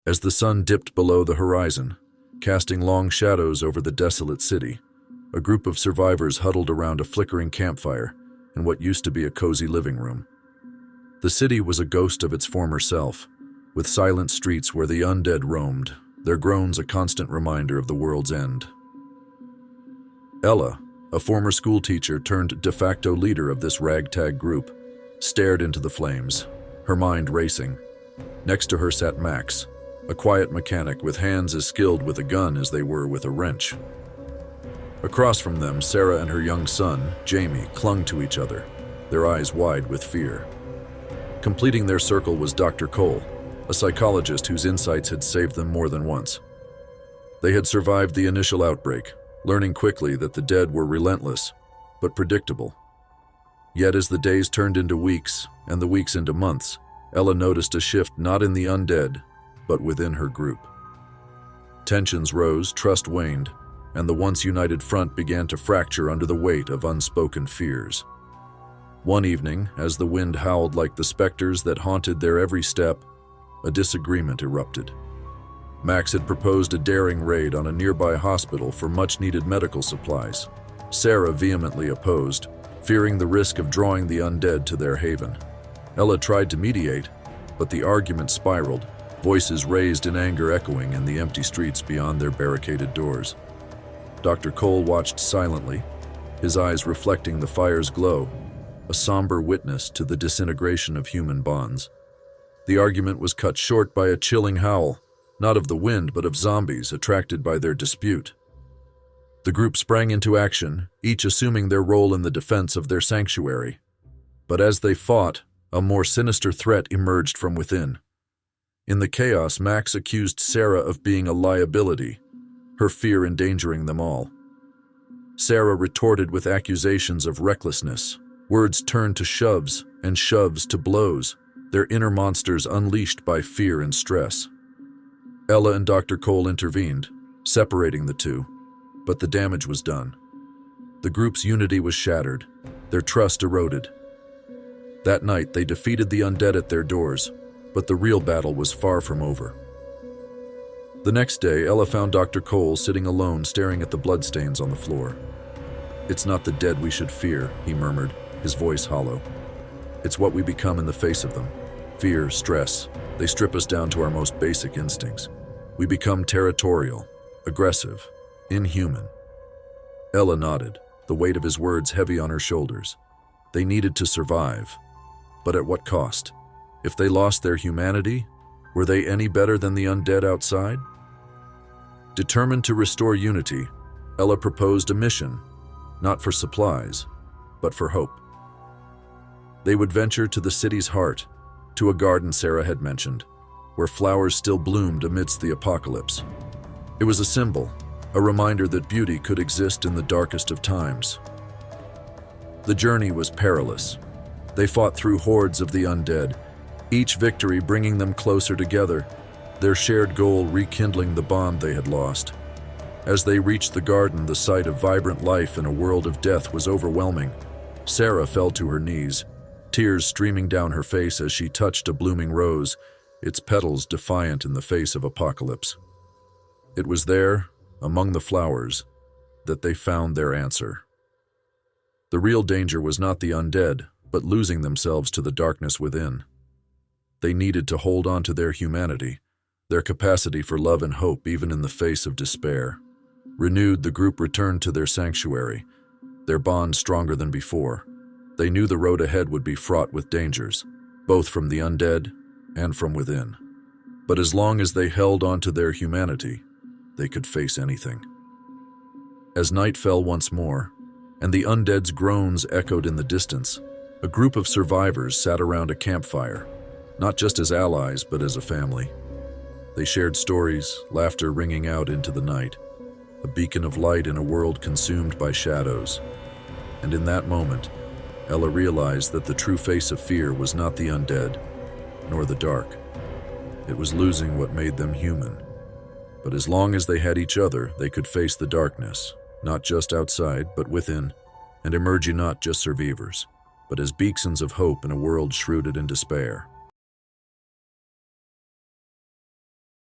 As the sun dipped below the horizon, casting long shadows over the desolate city, a group of survivors huddled around a flickering campfire in what used to be a cozy living room. The city was a ghost of its former self, with silent streets where the undead roamed, their groans a constant reminder of the world's end. Ella, a former schoolteacher turned de facto leader of this ragtag group, stared into the flames, her mind racing. Next to her sat Max, a quiet mechanic with hands as skilled with a gun as they were with a wrench. Across from them, Sarah and her young son, Jamie, clung to each other, their eyes wide with fear. Completing their circle was Dr. Cole, a psychologist whose insights had saved them more than once. They had survived the initial outbreak, learning quickly that the dead were relentless, but predictable. Yet as the days turned into weeks, and the weeks into months, Ella noticed a shift not in the undead, but within her group. Tensions rose, trust waned, and the once united front began to fracture under the weight of unspoken fears. One evening, as the wind howled like the specters that haunted their every step, a disagreement erupted. Max had proposed a daring raid on a nearby hospital for much-needed medical supplies. Sarah vehemently opposed, fearing the risk of drawing the undead to their haven. Ella tried to mediate, but the argument spiraled, voices raised in anger echoing in the empty streets beyond their barricaded doors. Dr. Cole watched silently, his eyes reflecting the fire's glow, a somber witness to the disintegration of human bonds. The argument was cut short by a chilling howl, not of the wind but of zombies attracted by their dispute. The group sprang into action, each assuming their role in the defense of their sanctuary. But as they fought, a more sinister threat emerged from within. In the chaos, Max accused Sarah of being a liability, her fear endangering them all. Sarah retorted with accusations of recklessness. Words turned to shoves, and shoves to blows, their inner monsters unleashed by fear and stress. Ella and Dr. Cole intervened, separating the two, but the damage was done. The group's unity was shattered, their trust eroded. That night, they defeated the undead at their doors, but the real battle was far from over. The next day, Ella found Dr. Cole sitting alone staring at the bloodstains on the floor. "It's not the dead we should fear," he murmured, his voice hollow. "It's what we become in the face of them. Fear, stress, they strip us down to our most basic instincts. We become territorial, aggressive, inhuman." Ella nodded, the weight of his words heavy on her shoulders. They needed to survive, but at what cost? If they lost their humanity, were they any better than the undead outside? Determined to restore unity, Ella proposed a mission, not for supplies, but for hope. They would venture to the city's heart, to a garden Sarah had mentioned, where flowers still bloomed amidst the apocalypse. It was a symbol, a reminder that beauty could exist in the darkest of times. The journey was perilous. They fought through hordes of the undead, each victory bringing them closer together, their shared goal rekindling the bond they had lost. As they reached the garden, the sight of vibrant life in a world of death was overwhelming. Sarah fell to her knees, tears streaming down her face as she touched a blooming rose, its petals defiant in the face of apocalypse. It was there, among the flowers, that they found their answer. The real danger was not the undead, but losing themselves to the darkness within. They needed to hold on to their humanity, their capacity for love and hope even in the face of despair. Renewed, the group returned to their sanctuary, their bond stronger than before. They knew the road ahead would be fraught with dangers, both from the undead and from within. But as long as they held on to their humanity, they could face anything. As night fell once more, and the undead's groans echoed in the distance, a group of survivors sat around a campfire, not just as allies, but as a family. They shared stories, laughter ringing out into the night, a beacon of light in a world consumed by shadows. And in that moment, Ella realized that the true face of fear was not the undead, nor the dark. It was losing what made them human. But as long as they had each other, they could face the darkness, not just outside, but within, and emerging not just survivors, but as beacons of hope in a world shrouded in despair.